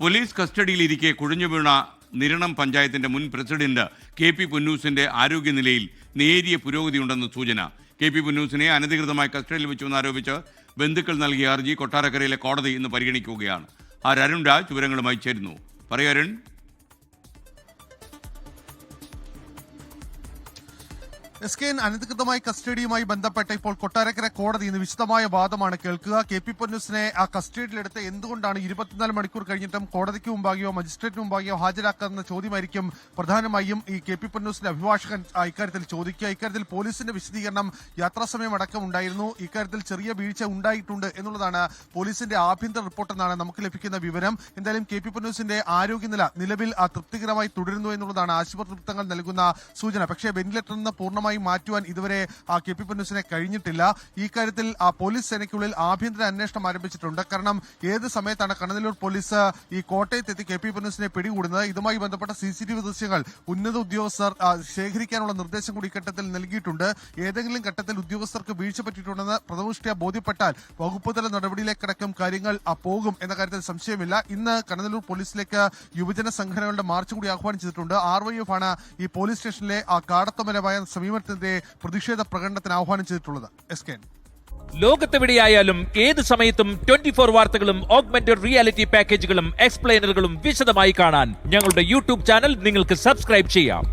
Police കസ്റ്റഡിയിലിരിക്കെ കുഴഞ്ഞുവീണ Niranam പഞ്ചായത്തിന്റെ മുൻ president K P. പുന്നൂസിന്റെ ആരോഗ്യനിലയിൽ നേരിയ പുരോഗതിയുണ്ടെന്ന് സൂചന. കെ.പി. പുന്നൂസിനെ അനധികൃതമായി കസ്റ്റഡിയിൽ വെച്ചുവെന്നാരോപിച്ച് ബന്ധുക്കൾ നൽകിയ ഹർജി കൊട്ടാരക്കരയിലെ കോടതി ഇന്ന് പരിഗണിക്കുകയാണ്. അരുൺ രാജ് വിവരങ്ങളുമായി ചേരുന്നു. പറയൂ അരുൺ. എസ്.കെ.എൻ അനധികൃതമായി കസ്റ്റഡിയുമായി ബന്ധപ്പെട്ട് ഇപ്പോൾ കൊട്ടാരക്കര കോടതി ഇന്ന് വിശദമായ വാദമാണ് കേൾക്കുക. കെ.പി. പുന്നൂസിനെ ആ കസ്റ്റഡിയിലെടുത്ത് എന്തുകൊണ്ടാണ് 24 മണിക്കൂർ കഴിഞ്ഞിട്ടും കോടതിക്ക് മുമ്പാകെയോ മജിസ്ട്രേറ്റിന് മുമ്പാകെയോ ഹാജരാക്കാമെന്ന ചോദ്യമായിരിക്കും പ്രധാനമായും ഈ കെ.പി. പുന്നൂസിന്റെ അഭിഭാഷകൻ ഇക്കാര്യത്തിൽ ചോദിക്കുക. ഇക്കാര്യത്തിൽ പോലീസിന്റെ വിശദീകരണം യാത്രാസമയം അടക്കം ഉണ്ടായിരുന്നു. ഇക്കാര്യത്തിൽ ചെറിയ വീഴ്ച ഉണ്ടായിട്ടുണ്ട് എന്നുള്ളതാണ് പോലീസിന്റെ ആഭ്യന്തര റിപ്പോർട്ടെന്നാണ് നമുക്ക് ലഭിക്കുന്ന വിവരം. എന്തായാലും കെ.പി. പുന്നൂസിന്റെ ആരോഗ്യനില നിലവിൽ തൃപ്തികരമായി തുടരുന്നു എന്നുള്ളതാണ് ആശുപത്രി വൃത്തങ്ങൾ നൽകുന്ന സൂചന. പക്ഷേ വെന്റിലേറ്ററിൽ നിന്ന് പൂർണ്ണമായി മാറ്റുവാൻ ഇതുവരെ കെ.പി. പുന്നൂസിനെ കഴിഞ്ഞിട്ടില്ല. ഈ കാര്യത്തിൽ പോലീസ് സേനയ്ക്കുള്ളിൽ ആഭ്യന്തര അന്വേഷണം ആരംഭിച്ചിട്ടുണ്ട്. കാരണം ഏത് സമയത്താണ് കണ്ണനല്ലൂർ പോലീസ് ഈ കോട്ടയത്തെത്തി കെ.പി. പുന്നൂസിനെ പിടികൂടുന്നത്, ഇതുമായി ബന്ധപ്പെട്ട CCTV ദൃശ്യങ്ങൾ ഉന്നത ഉദ്യോഗസ്ഥർ ശേഖരിക്കാനുള്ള നിർദ്ദേശം കൂടി ഘട്ടത്തിൽ നൽകിയിട്ടുണ്ട്. ഏതെങ്കിലും ഘട്ടത്തിൽ ഉദ്യോഗസ്ഥർക്ക് വീഴ്ച പറ്റിയിട്ടുണ്ടെന്ന് പ്രഥമദൃഷ്ട്യാ ബോധ്യപ്പെട്ടാൽ വകുപ്പുതല നടപടിയിലേക്കടക്കം കാര്യങ്ങൾ പോകും എന്ന കാര്യത്തിൽ സംശയമില്ല. ഇന്ന് കണ്ണനല്ലൂർ പോലീസിലേക്ക് യുവജന സംഘടനകളുടെ മാർച്ച് കൂടി ആഹ്വാനം ചെയ്തിട്ടുണ്ട്. RYF ആണ് ഈ പോലീസ് സ്റ്റേഷനിലെ കാടത്തമരമായ സമീപനത്തിന്റെ പ്രതിഷേധ പ്രകടനത്തിന് ആഹ്വാനം ചെയ്തിട്ടുള്ളത്. എസ്.കെ.എൻ ലോകത്തെവിടെയായാലും ഏത് സമയത്തും 24 വാർത്തകളും ഓഗ്മെന്റഡ് റിയാലിറ്റി പാക്കേജുകളും എക്സ്പ്ലെയിനറുകളും വിശദമായി കാണാൻ ഞങ്ങളുടെ യൂട്യൂബ് ചാനൽ നിങ്ങൾക്ക് സബ്സ്ക്രൈബ് ചെയ്യാം.